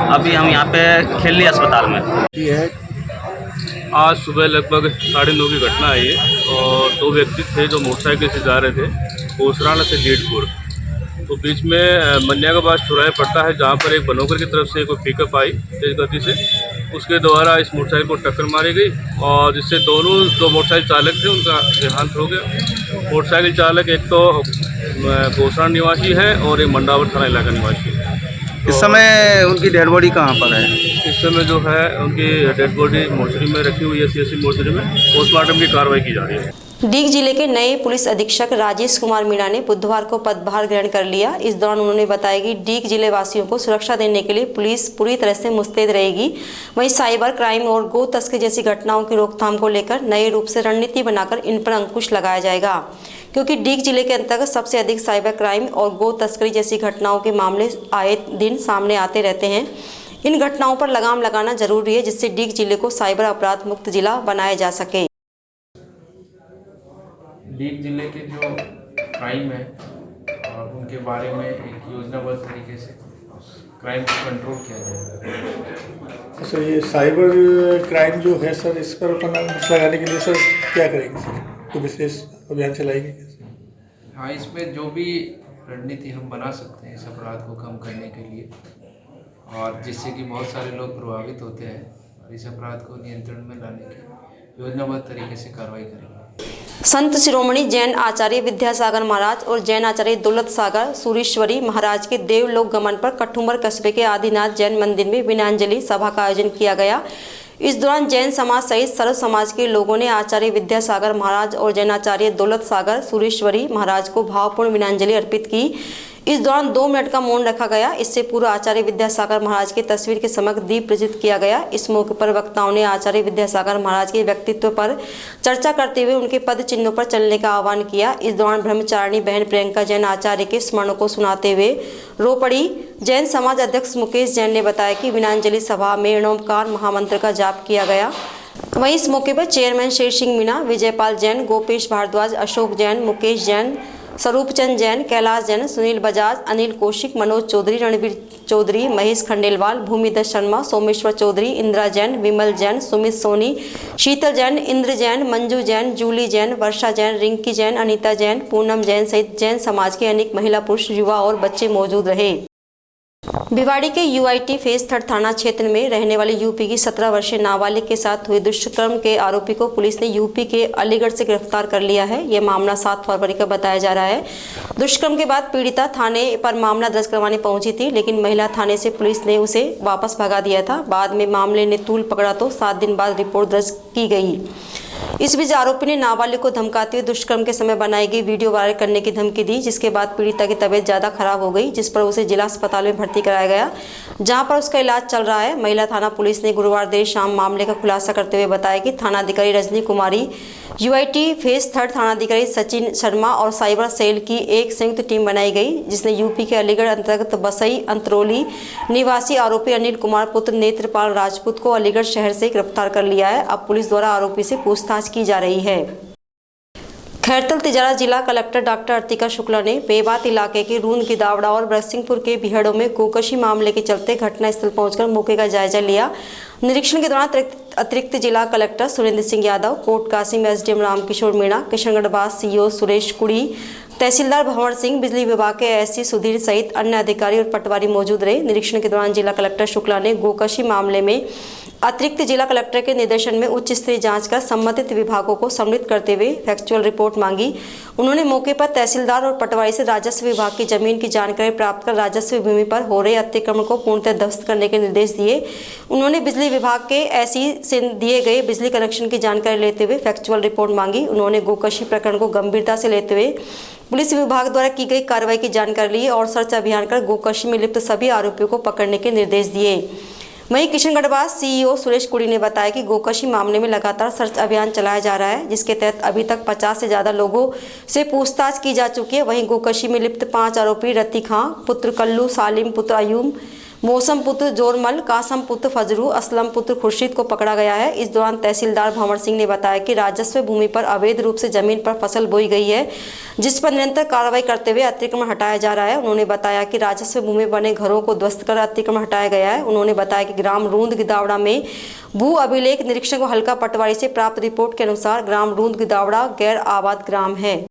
अभी हम यहाँ पे खेड़ली अस्पताल में। आज सुबह लगभग 9:30 की घटना है ये, और 2 व्यक्ति थे जो मोटरसाइकिल से जा रहे थे घोसराणा से लीडपुर। तो बीच में मनिया के पास चौराहे पड़ता है, जहाँ पर एक बनोकर की तरफ से कोई पिकअप आई तेज गति से, उसके द्वारा इस मोटरसाइकिल को टक्कर मारी गई और जिससे दोनों जो मोटरसाइकिल चालक थे उनका देहांत हो गया। मोटरसाइकिल चालक एक तो घोसराणा निवासी है और एक मंडावर थाना इलाका निवासी है। इस समय उनकी डेड बॉडी कहाँ पर है? इस समय जो है उनकी डेड बॉडी मोर्चरी में रखी हुई है, CSC मोर्चरी में पोस्टमार्टम की कार्रवाई की जा रही है। डीग जिले के नए पुलिस अधीक्षक राजेश कुमार मीणा ने बुधवार को पदभार ग्रहण कर लिया। इस दौरान उन्होंने बताया कि डीग जिले वासियों को सुरक्षा देने के लिए पुलिस पूरी तरह से मुस्तैद रहेगी। वहीं साइबर क्राइम और गो तस्करी जैसी घटनाओं की रोकथाम को लेकर नए रूप से रणनीति बनाकर इन पर अंकुश लगाया जाएगा, क्योंकि डीग जिले के अंतर्गत सबसे अधिक साइबर क्राइम और गो तस्करी जैसी घटनाओं के मामले आए दिन सामने आते रहते हैं। इन घटनाओं पर लगाम लगाना जरूरी है, जिससे डीग जिले को साइबर अपराध मुक्त जिला बनाया जा सके। डीग जिले के जो क्राइम है और उनके बारे में एक योजनाबद्ध तरीके से क्राइम को कंट्रोल किया जाएगा। सर ये साइबर क्राइम जो है सर, इस पर अपना अंकुश लगाने के लिए सर क्या करेंगे सर? कोई विशेष अभियान चलाएंगे? हाँ, इसमें जो भी रणनीति हम बना सकते हैं इस अपराध को कम करने के लिए, और जिससे कि बहुत सारे लोग प्रभावित होते हैं, और इस अपराध को नियंत्रण में लाने की योजनाबद्ध तरीके से कार्रवाई करेंगे। संत शिरोमणि जैन आचार्य विद्यासागर महाराज और जैन आचार्य दौलत सागर सूरीश्वरी महाराज के देवलोक गमन पर कठुमर कस्बे के आदिनाथ जैन मंदिर में विनांजलि सभा का आयोजन किया गया। इस दौरान जैन समाज सहित सर्व समाज के लोगों ने आचार्य विद्यासागर महाराज और जैनाचार्य दौलत सागर सूरीश्वरी महाराज को भावपूर्ण विनांजलि अर्पित की। इस दौरान 2 मिनट का मौन रखा गया। इससे पूर्व आचार्य विद्यासागर महाराज की तस्वीर के समक्ष दीप प्रज्वलित किया गया। इस मौके पर वक्ताओं ने आचार्य विद्यासागर महाराज के व्यक्तित्व पर चर्चा करते हुए उनके पद चिन्हों पर चलने का आह्वान किया। इस दौरान ब्रह्मचारिणी बहन प्रियंका जैन आचार्य के स्मरणों को सुनाते हुए रो पड़ी। जैन समाज अध्यक्ष मुकेश जैन ने बताया कि विनांजलि सभा में ऋणोपकार महामंत्र का जाप किया गया। वहीं इस मौके पर चेयरमैन शेर सिंह मीणा, विजयपाल जैन, गोपेश भारद्वाज, अशोक जैन, मुकेश जैन, स्वरूप चंद जैन, कैलाश जैन, सुनील बजाज, अनिल कौशिक, मनोज चौधरी, रणवीर चौधरी, महेश खंडेलवाल, भूमिदर शर्मा, सोमेश्वर चौधरी, इंदिरा जैन, विमल जैन, सुमित सोनी, शीतल जैन, इंद्र जैन, मंजू जैन, जूली जैन, वर्षा जैन, रिंकी जैन, अनीता जैन, पूनम जैन सहित जैन समाज के अनेक महिला, पुरुष, युवा और बच्चे मौजूद रहे। भिवाड़ी के यूआईटी फेज 3 थाना क्षेत्र में रहने वाली यूपी की 17 वर्षीय नाबालिग के साथ हुए दुष्कर्म के आरोपी को पुलिस ने यूपी के अलीगढ़ से गिरफ्तार कर लिया है। यह मामला 7 फरवरी का बताया जा रहा है। दुष्कर्म के बाद पीड़िता थाने पर मामला दर्ज करवाने पहुंची थी, लेकिन महिला थाने से पुलिस ने उसे वापस भगा दिया था। बाद में मामले ने तूल पकड़ा तो 7 दिन बाद रिपोर्ट दर्ज की गई। इस बीच आरोपी ने नाबालिग को धमकाते हुए दुष्कर्म के समय बनाई गई वीडियो वायरल करने की धमकी दी, जिसके बाद पीड़िता की तबीयत ज़्यादा खराब हो गई, जिस पर उसे जिला अस्पताल में भर्ती कराया गया, जहां पर उसका इलाज चल रहा है। महिला थाना पुलिस ने गुरुवार देर शाम मामले का खुलासा करते हुए बताया कि थानाधिकारी रजनी कुमारी, यूआईटी फेज 3 थानाधिकारी सचिन शर्मा और साइबर सेल की एक संयुक्त टीम बनाई गई, जिसने यूपी के अलीगढ़ अंतर्गत बसई अंतरौली निवासी आरोपी अनिल कुमार पुत्र नेत्रपाल राजपूत को अलीगढ़ शहर से गिरफ्तार कर लिया है। अब पुलिस द्वारा आरोपी से पूछताछ की जा रही है। खैरतल तिजारा जिला कलेक्टर डॉक्टर अर्तिका शुक्ला ने बेबात इलाके के रूंद गिदावड़ा और बरसिंहपुर के बिहड़ों में गोकशी मामले के चलते घटनास्थल पहुंचकर मौके का जायजा लिया। निरीक्षण के दौरान अतिरिक्त जिला collector Surendra Singh Yadav, Kot Kasim SDM Ramkishore Meena, Kishangarh Bas CO Suresh कुड़ी, तहसीलदार भंवर सिंह, बिजली विभाग के एससी सुधीर सहित अन्य अधिकारी और पटवारी मौजूद रहे। निरीक्षण के दौरान जिला कलेक्टर शुक्ला ने गोकशी मामले में अतिरिक्त जिला कलेक्टर के निर्देशन में उच्च स्तरीय जांच कर संबंधित विभागों को सम्मिलित करते हुए फैक्चुअल रिपोर्ट मांगी। उन्होंने मौके पर तहसीलदार और पटवारी से राजस्व विभाग की जमीन की जानकारी प्राप्त कर राजस्व भूमि पर हो रहे अतिक्रमण को पूर्णतः ध्वस्त करने के निर्देश दिए। उन्होंने बिजली विभाग के एसई से दिए गए बिजली कनेक्शन की जानकारी लेते हुए फैक्चुअल रिपोर्ट मांगी। उन्होंने गोकशी प्रकरण को गंभीरता से लेते हुए पुलिस विभाग द्वारा की गई कार्रवाई की जानकारी ली और सर्च अभियान कर गोकशी में लिप्त सभी आरोपियों को पकड़ने के निर्देश दिए। वहीं किशनगढ़ सीईओ सुरेश कुड़ी ने बताया कि गोकशी मामले में लगातार सर्च अभियान चलाया जा रहा है, जिसके तहत अभी तक 50 से ज्यादा लोगों से पूछताछ की जा चुकी है। वहीं गोकशी में लिप्त 5 आरोपी रती खां पुत्र कल्लू, सालिम पुत्र अयूम, मौसम पुत्र जोरमल, कासम पुत्र फजरू, असलम पुत्र खुर्शीद को पकड़ा गया है। इस दौरान तहसीलदार भंवर सिंह ने बताया कि राजस्व भूमि पर अवैध रूप से जमीन पर फसल बोई गई है, जिस पर निरंतर कार्रवाई करते हुए अतिक्रमण हटाया जा रहा है। उन्होंने बताया कि राजस्व भूमि बने घरों को ध्वस्त कर अतिक्रमण हटाया गया है। उन्होंने बताया कि ग्राम रूंद गिदावड़ा में भू अभिलेख निरीक्षक व हल्का पटवारी से प्राप्त रिपोर्ट के अनुसार ग्राम रूंद गिदावड़ा गैर आबाद ग्राम है।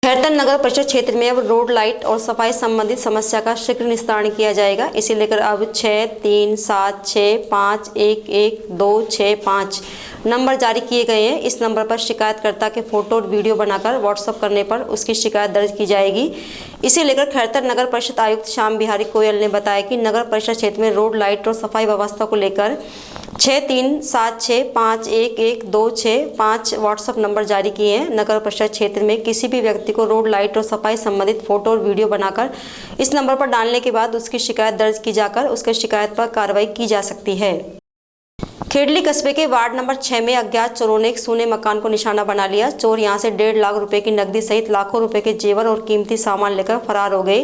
खैरतल नगर परिषद क्षेत्र में अब रोड लाइट और सफाई संबंधित समस्या का शीघ्र निस्तारण किया जाएगा। इसे लेकर अब 6376511265 नंबर जारी किए गए हैं। इस नंबर पर शिकायतकर्ता के फोटो और वीडियो बनाकर व्हाट्सएप करने पर उसकी शिकायत दर्ज की जाएगी। इसे लेकर खैरतल नगर परिषद आयुक्त श्याम बिहारी कोयल ने बताया कि नगर परिषद क्षेत्र में रोड लाइट और सफाई व्यवस्था को लेकर 6376511265 व्हाट्सएप नंबर जारी किए हैं। नगर परिषद क्षेत्र में किसी भी व्यक्ति को रोड लाइट और सफाई संबंधित फोटो और वीडियो बनाकर इस नंबर पर डालने के बाद उसकी शिकायत दर्ज की जाकर उसके शिकायत पर कार्रवाई की जा सकती है। खेड़ली कस्बे के वार्ड नंबर 6 में अज्ञात चोरों ने एक सूने मकान को निशाना बना लिया। चोर यहां से 1.5 लाख रुपए की नकदी सहित लाखों रुपए के जेवर और कीमती सामान लेकर फरार हो गए।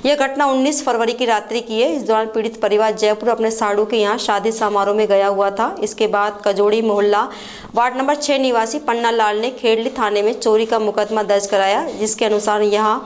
यह घटना 19 फरवरी की रात्रि की है। इस दौरान पीड़ित परिवार जयपुर अपने साड़ू के यहां शादी समारोह में गया हुआ था। इसके बाद कजोड़ी मोहल्ला वार्ड नंबर 6 निवासी पन्ना लाल ने खेड़ली थाने में चोरी का मुकदमा दर्ज कराया, जिसके अनुसार यहां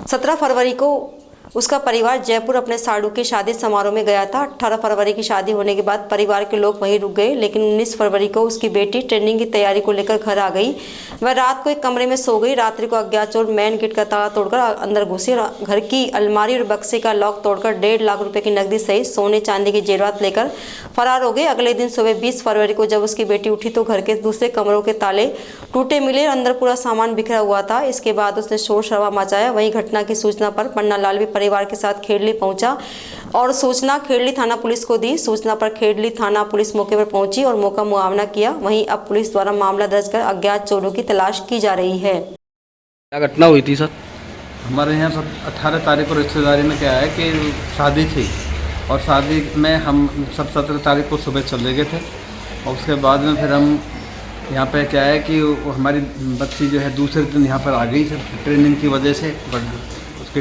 17 फरवरी को उसका परिवार जयपुर अपने साड़ू के शादी समारोह में गया था। 18 फरवरी की शादी होने के बाद परिवार के लोग वहीं रुक गए, लेकिन 19 फरवरी को उसकी बेटी ट्रेनिंग की तैयारी को लेकर घर आ गई। वह रात को एक कमरे में सो गई। रात्रि को अज्ञात चोर मेन गेट का ताला तोड़कर अंदर घुसे, घर की अलमारी और बक्से का लॉक तोड़कर 1.5 लाख रुपए की नकदी सहित सोने चांदी की जेवरात लेकर फरार हो गए। अगले दिन सुबह 20 फरवरी को जब उसकी बेटी उठी तो घर के दूसरे कमरों के ताले टूटे मिले, अंदर पूरा सामान बिखरा हुआ था। इसके बाद उसने शोर शराबा मचाया। वहीं घटना की सूचना पर पन्ना लाल भी परिवार के साथ खेड़ली पहुंचा और सूचना खेड़ली थाना पुलिस को दी। सूचना पर खेड़ली थाना पुलिस मौके पर पहुंची और मौका मुआवना किया। वहीं अब पुलिस द्वारा मामला दर्ज कर अज्ञात चोरों की तलाश की जा रही है। क्या घटना हुई थी सर? हमारे यहाँ सब 18 तारीख को रिश्तेदारी में क्या है कि शादी थी और शादी में हम सब 17 तारीख को सुबह चले गए थे और उसके बाद में फिर हम यहाँ पे क्या है कि हमारी बच्ची जो है दूसरे दिन यहाँ पर आ गई थी ट्रेनिंग की वजह से। उसकी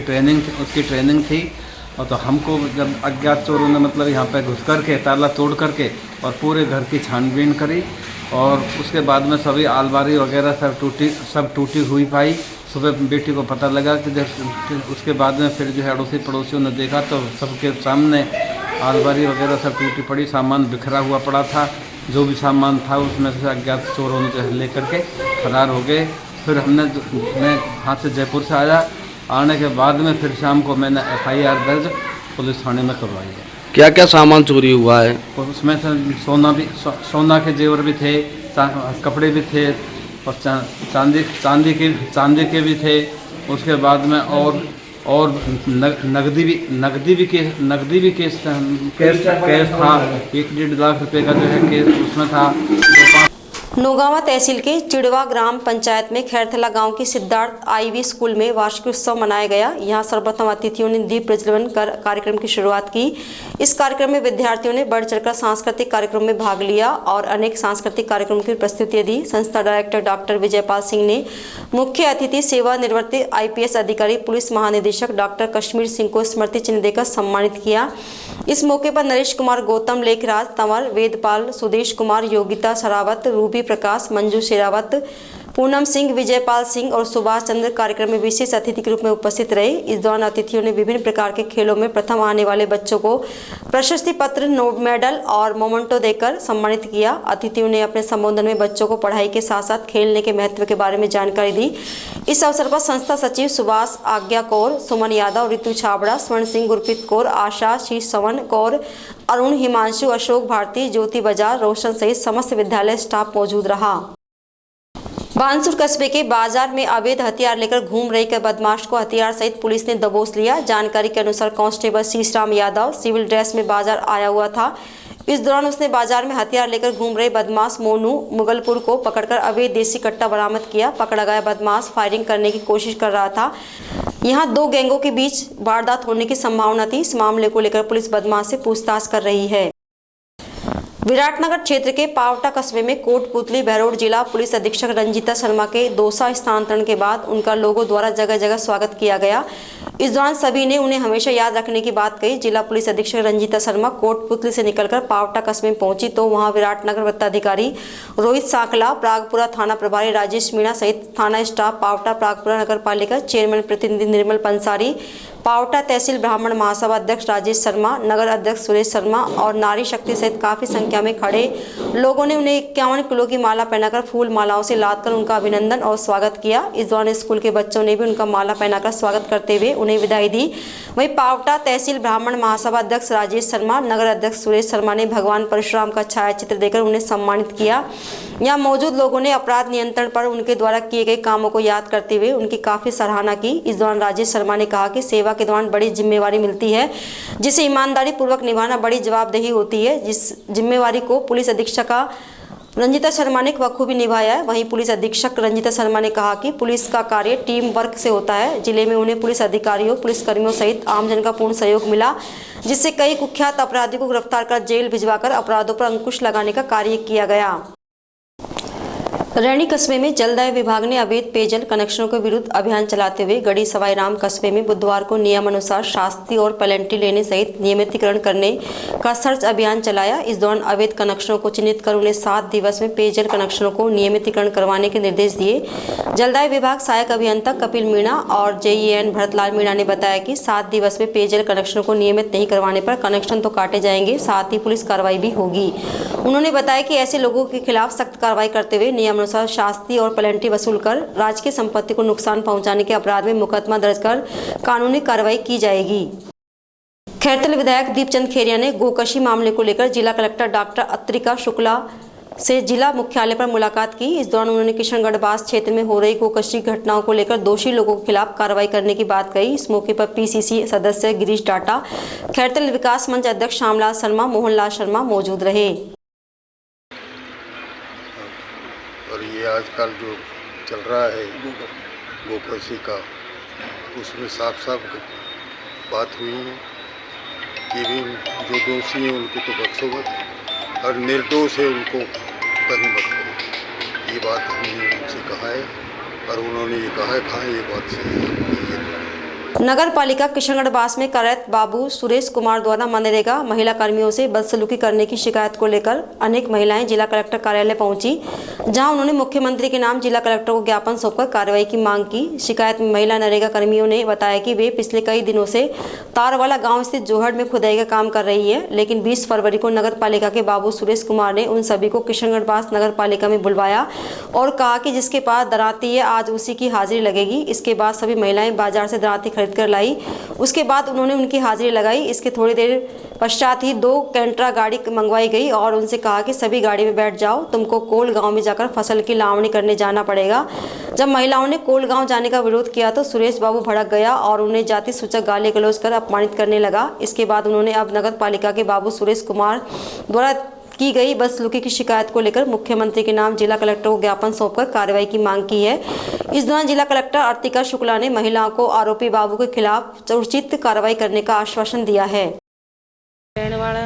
ट्रेनिंग थी और तो हमको जब अज्ञात चोरों ने मतलब यहाँ पे घुस करके ताला तोड़ करके और पूरे घर की छानबीन करी और उसके बाद में सभी अलमारी वगैरह सब टूटी हुई पाई सुबह बेटी को पता लगा कि उसके बाद में फिर जो है अड़ोसी पड़ोसियों ने देखा तो सबके सामने अलमारी वगैरह सब टूटी पड़ी, सामान बिखरा हुआ पड़ा था। जो भी सामान था उसमें से अज्ञात चोरों ने जो है लेकर के फरार हो गए। फिर मैं वहाँ से जयपुर से आने के बाद में फिर शाम को मैंने FIR दर्ज पुलिस थाने में करवाई है। क्या क्या सामान चोरी हुआ है? और उसमें से सोना के जेवर भी थे, कपड़े भी थे और चांदी के भी थे। उसके बाद में और नकदी भी केस था। 1.5 लाख रुपए का जो है केस उसमें था। नौगांवा तहसील के चिड़वा ग्राम पंचायत में खैरथला गांव की सिद्धार्थ IV स्कूल में वार्षिक उत्सव मनाया गया। यहां सर्वप्रथम अतिथियों ने दीप प्रज्वलन कर कार्यक्रम की शुरुआत की। इस कार्यक्रम में विद्यार्थियों ने बढ़ चढ़कर सांस्कृतिक कार्यक्रम में भाग लिया और अनेक सांस्कृतिक कार्यक्रमों की प्रस्तुतियां दी। संस्था डायरेक्टर डॉक्टर विजयपाल सिंह ने मुख्य अतिथि सेवानिवृत्त IPS अधिकारी पुलिस महानिदेशक डॉक्टर कश्मीर सिंह को स्मृति चिन्ह देकर सम्मानित किया। इस मौके पर नरेश कुमार गौतम, लेखराज तंवर, वेदपाल, सुदेश कुमार, योगिता सरावत, रूबी प्रकाश, मंजू शेरावत, पूनम सिंह, विजयपाल सिंह और सुभाष चंद्र कार्यक्रम में विशेष अतिथि के रूप में उपस्थित रहे। इस दौरान अतिथियों ने विभिन्न प्रकार के खेलों में प्रथम आने वाले बच्चों को प्रशस्ति पत्र, मेडल और मोमेंटो देकर सम्मानित किया। अतिथियों ने अपने संबोधन में बच्चों को पढ़ाई के साथ साथ खेलने के महत्व के बारे में जानकारी दी। इस अवसर पर संस्था सचिव सुभाष, आज्ञा कौर, सुमन यादव, ऋतु छाबड़ा, स्वर्ण सिंह, गुरप्रीत कौर, आशा, शीश सवन कौर, अरुण, हिमांशु, अशोक भारती, ज्योति बाजार, रोशन सहित समस्त विद्यालय स्टाफ मौजूद रहा। बानसूर कस्बे के बाजार में अवैध हथियार लेकर घूम रहे एक बदमाश को हथियार सहित पुलिस ने दबोच लिया। जानकारी के अनुसार constable Shishram Yadav civil dress में बाजार आया हुआ था। इस दौरान उसने बाजार में हथियार लेकर घूम रहे बदमाश मोनू मुगलपुर को पकड़कर अवैध देसी कट्टा बरामद किया। पकड़ा गया बदमाश फायरिंग करने की कोशिश कर रहा था। यहां 2 गैंगों के बीच वारदात होने की संभावना थी। इस मामले को लेकर पुलिस बदमाश से पूछताछ कर रही है। विराटनगर क्षेत्र के पावटा कस्बे में कोटपुतली बहरोड जिला पुलिस अधीक्षक रंजीता शर्मा के दौसा स्थानांतरण के बाद उनका लोगों द्वारा जगह जगह स्वागत किया गया। इस दौरान सभी ने उन्हें हमेशा याद रखने की बात कही। जिला पुलिस अधीक्षक रंजीता शर्मा कोटपुतली से निकलकर पावटा कस्बे में पहुंची तो वहां विराटनगर वृत्ताधिकारी रोहित सांकला, प्रागपुरा थाना प्रभारी राजेश मीणा सहित थाना स्टाफ, पावटा प्रागपुरा नगर पालिका चेयरमैन प्रतिनिधि निर्मल पंसारी, पावटा तहसील ब्राह्मण महासभा अध्यक्ष राजेश शर्मा, नगर अध्यक्ष सुरेश शर्मा और नारी शक्ति सहित काफी संख्या में खड़े लोगों ने उन्हें 51 किलो की माला पहनाकर फूल मालाओं से लादकर उनका अभिनंदन और स्वागत किया। इस दौरान स्कूल के बच्चों ने भी उनका माला पहनाकर स्वागत करते हुए उन्हें विदाई दी। वहीं पावटा तहसील ब्राह्मण महासभा अध्यक्ष राजेश शर्मा, नगर अध्यक्ष सुरेश शर्मा ने भगवान परशुराम का छायाचित्र देकर उन्हें सम्मानित किया। यहाँ मौजूद लोगों ने अपराध नियंत्रण पर उनके द्वारा किए गए कामों को याद करते हुए उनकी काफी सराहना की। इस दौरान राजेश शर्मा ने कहा कि सेवा के दौरान बड़ी जिम्मेवारी मिलती है जिसे ईमानदारी पूर्वक निभाना बड़ी जवाबदेही होती है। जिस जिम्मेवारी को पुलिस अधीक्षक रंजीता शर्मा ने बखूबी निभाया है। वहीं पुलिस अधीक्षक रंजीता शर्मा ने कहा कि पुलिस का कार्य टीम वर्क से होता है। जिले में उन्हें पुलिस अधिकारियों, पुलिसकर्मियों सहित आमजन का पूर्ण सहयोग मिला जिससे कई कुख्यात अपराधियों को गिरफ्तार कर जेल भिजवाकर अपराधों पर अंकुश लगाने का कार्य किया गया। रैनी कस्बे में जलदाय विभाग ने अवैध पेयजल कनेक्शनों के विरुद्ध अभियान चलाते हुए गढ़ी सवाई राम कस्बे में बुधवार को नियमानुसार शास्ति और पेनल्टी लेने सहित नियमितीकरण करने का सर्च अभियान चलाया। इस दौरान अवैध कनेक्शनों को चिन्हित कर उन्हें 7 दिवस में पेयजल कनेक्शनों को नियमितीकरण करवाने के निर्देश दिए। जलदाय विभाग सहायक अभियंता कपिल मीणा और JEN भरतलाल मीणा ने बताया कि 7 दिवस में पेयजल कनेक्शनों को नियमित नहीं करवाने पर कनेक्शन तो काटे जाएंगे, साथ ही पुलिस कार्रवाई भी होगी। उन्होंने बताया कि ऐसे लोगों के खिलाफ सख्त कार्रवाई करते हुए नियमानुसार शास्ति और पेनल्टी वसूल कर राजकीय संपत्ति को नुकसान पहुंचाने के अपराध में मुकदमा दर्ज कर कानूनी कार्रवाई की जाएगी। खैरथल विधायक दीपचंद खेरिया ने गोकशी मामले को लेकर जिला कलेक्टर डॉक्टर अत्रिका शुक्ला से जिला मुख्यालय पर मुलाकात की। इस दौरान उन्होंने किशनगढ़ बास क्षेत्र में हो रही गोकशी घटनाओं को लेकर दोषी लोगों के खिलाफ कार्रवाई करने की बात कही। इस मौके पर PCC सदस्य गिरीश डाटा, खैरथल विकास मंच अध्यक्ष श्यामलाल शर्मा, मोहनलाल शर्मा मौजूद रहे। और ये आजकल जो चल रहा है गोकशी का, उसमें साफ साफ बात हुई है कि भी जो दोषी हैं उनको तो बख्शो मत और निर्दोष है उनको कहीं मत करो। ये बात हमने उनसे कहा है और उन्होंने ये कहा है, ये बात सही है। नगर पालिका किशनगढ़ बास में कार्यरत बाबू सुरेश कुमार द्वारा मनरेगा महिला कर्मियों से बदसलूकी करने की शिकायत को लेकर अनेक महिलाएं जिला कलेक्टर कार्यालय पहुंची, जहां उन्होंने मुख्यमंत्री के नाम जिला कलेक्टर को ज्ञापन सौंपकर कार्रवाई की मांग की। शिकायत में महिला नरेगा कर्मियों ने बताया कि वे पिछले कई दिनों से तारवाला गाँव स्थित जोहड़ में खुदाई का काम कर रही है, लेकिन 20 फरवरी को नगर पालिका के बाबू सुरेश कुमार ने उन सभी को किशनगढ़ बास नगर पालिका में बुलवाया और कहा कि जिसके पास दराती है आज उसी की हाजिरी लगेगी। इसके बाद सभी महिलाएं बाजार से दराती खरीद कर लाई। उसके बाद उन्होंने उनकी हाजिरी लगाई। इसके थोड़ी देर पश्चात ही 2 कैंटरा गाड़ी मंगवाई गई और उनसे कहा कि सभी गाड़ी में बैठ जाओ, तुमको कोल गांव में जाकर फसल की लावणी करने जाना पड़ेगा। जब महिलाओं ने कोल गांव जाने का विरोध किया तो सुरेश बाबू भड़क गया और उन्हें जाति सूचक गाली गलौज कर अपमानित करने लगा। इसके बाद उन्होंने अब नगर पालिका के बाबू सुरेश कुमार द्वारा की गई बदसलूकी की शिकायत को लेकर मुख्यमंत्री के नाम जिला कलेक्टर को ज्ञापन सौंपकर कार्रवाई की मांग की है। इस दौरान जिला कलेक्टर अर्तिका शुक्ला ने महिलाओं को आरोपी बाबू के खिलाफ उचित कार्रवाई करने का आश्वासन दिया है। रहने वाला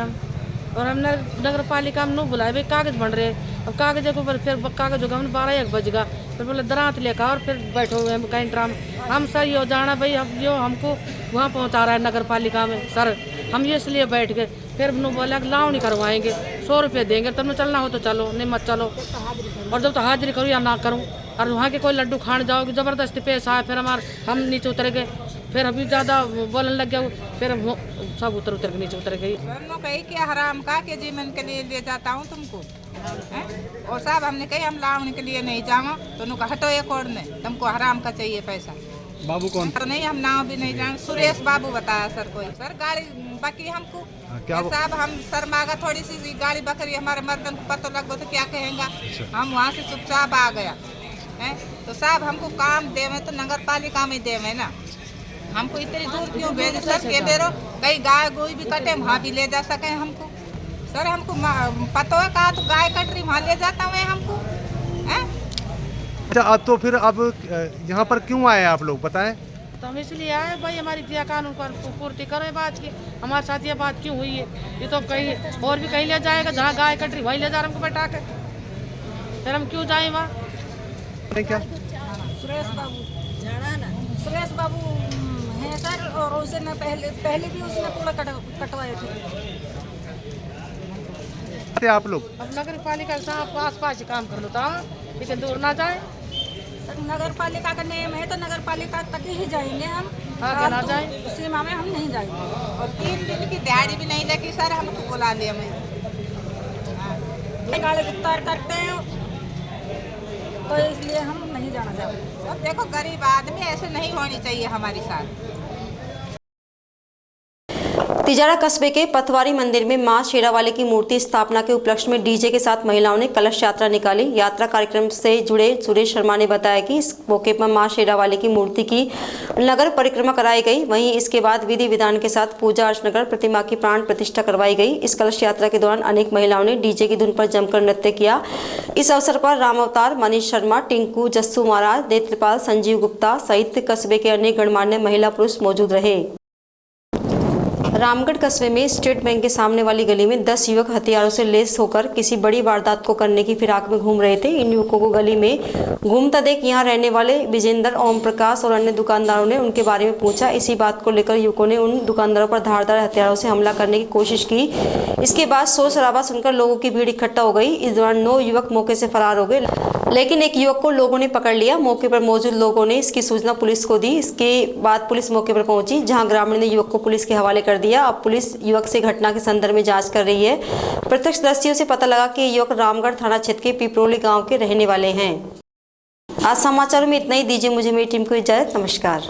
और हम नगर पालिका में बुलाए भाई कागज बन रहे, अब कागज के ऊपर फिर कागज होगा 12-1 बजेगा, फिर बोले दरात लेकर और फिर बैठो हुए कहीं ड्राम। हम सर ये जाना भाई अब जो हमको वहाँ पहुँचा रहा है नगर पालिका में सर, हम ये इसलिए बैठ गए। फिर बोला लावणी करवाएंगे, 100 रुपये देंगे, तब में चलना हो तो चलो, नहीं मत चलो। और जब तो हाजिरी करूँ या ना करूँ, और वहाँ के कोई लड्डू खाने जाओगे ज़बरदस्ती पैसा है, फिर हम नीचे उतर गए, फिर अभी ज़्यादा बोलने लग गया, फिर सब उतर के नीचे उतर गई। कही कि हराम का के जीवन के लिए ले जाता हूँ तुमको, और साहब हमने कही हम लावणी के लिए नहीं जावा, तो उनका हटो एक और ने, तुमको हराम का चाहिए पैसा। बाबू कौन? नहीं हम नाम भी नहीं जान, सुरेश बाबू बताया सर कोई, सर गाड़ी बाकी हमको क्या साहब हम सर मांगा थोड़ी सी गाड़ी बकरी हमारे मर्दन को पता लग गो तो क्या कहेंगे, हम वहाँ से चुपचाप आ गया है। तो साहब हमको काम देवे तो नगर पालिका में देवे ना, हमको इतनी दूर क्यों भेजे सर? के बेरो कहीं गाय गोई भी कटे वहाँ भी ले जा सके हमको सर, हमको पता है कहा तो गाय कट रही वहाँ ले जाता हूँ हमको। अच्छा अब तो फिर अब यहाँ पर क्यों आए आप लोग बताएं? तो हम इसलिए आए भाई हमारी क्रिया कानून पर पूर्ति करो बात की, हमारे साथ ये बात क्यों हुई है। ये तो कहीं और भी कहीं ले जाएगा, जहाँ गाय कट रही वहीं ले जा रहा हमको बैठा के, फिर हम क्यों जाए वहाँ? क्या सुरेश बाबू है सर, और उसने पहले भी उसने पूरा कटवाए थे। आप लोग अब नगर पालिका से आस पास ही काम कर लो था, इतने दूर ना जाए। नगर पालिका का नियम है तो नगर पालिका तक ही जाएंगे हम, आगे ना जाए सीमा में हम नहीं जाएंगे। और 3 दिन की दिहाड़ी भी नहीं लगी सर, हमको बुला लिया मैं गाड़ी गुप्तार करते हैं तो इसलिए हम नहीं जाना चाहते। अब देखो गरीब आदमी ऐसे नहीं होनी चाहिए हमारे साथ। तिजारा कस्बे के पथवारी मंदिर में मां शेरावाली की मूर्ति स्थापना के उपलक्ष्य में डीजे के साथ महिलाओं ने कलश यात्रा निकाली। यात्रा कार्यक्रम से जुड़े सुरेश शर्मा ने बताया कि इस मौके पर मां शेरावाली की मूर्ति की नगर परिक्रमा कराई गई। वहीं इसके बाद विधि विधान के साथ पूजा अर्चना कर प्रतिमा की प्राण प्रतिष्ठा करवाई गई। इस कलश यात्रा के दौरान अनेक महिलाओं ने डीजे की धुन पर जमकर नृत्य किया। इस अवसर पर राम अवतार, मनीष शर्मा, टिंकू, जस्सू महाराज, नेत्रपाल, संजीव गुप्ता सहित कस्बे के अन्य गणमान्य महिला पुरुष मौजूद रहे। रामगढ़ कस्बे में स्टेट बैंक के सामने वाली गली में 10 युवक हथियारों से लैस होकर किसी बड़ी वारदात को करने की फिराक में घूम रहे थे। इन युवकों को गली में घूमता देख यहां रहने वाले विजेंद्र, ओम प्रकाश और अन्य दुकानदारों ने उनके बारे में पूछा। इसी बात को लेकर युवकों ने उन दुकानदारों पर धारदार हथियारों से हमला करने की कोशिश की। इसके बाद शोर शराबा सुनकर लोगों की भीड़ इकट्ठा हो गई। इस दौरान 9 युवक मौके से फरार हो गए, लेकिन एक युवक को लोगों ने पकड़ लिया। मौके पर मौजूद लोगों ने इसकी सूचना पुलिस को दी। इसके बाद पुलिस मौके पर पहुंची, जहां ग्रामीण ने युवक को पुलिस के हवाले कर दिया। अब पुलिस युवक से घटना के संदर्भ में जांच कर रही है। प्रत्यक्षदर्शियों से पता लगा कि ये युवक रामगढ़ थाना क्षेत्र के पिपरोली गांव के रहने वाले हैं। आज समाचारों में इतना ही। दीजिए मुझे मेरी टीम को इजाजत। नमस्कार।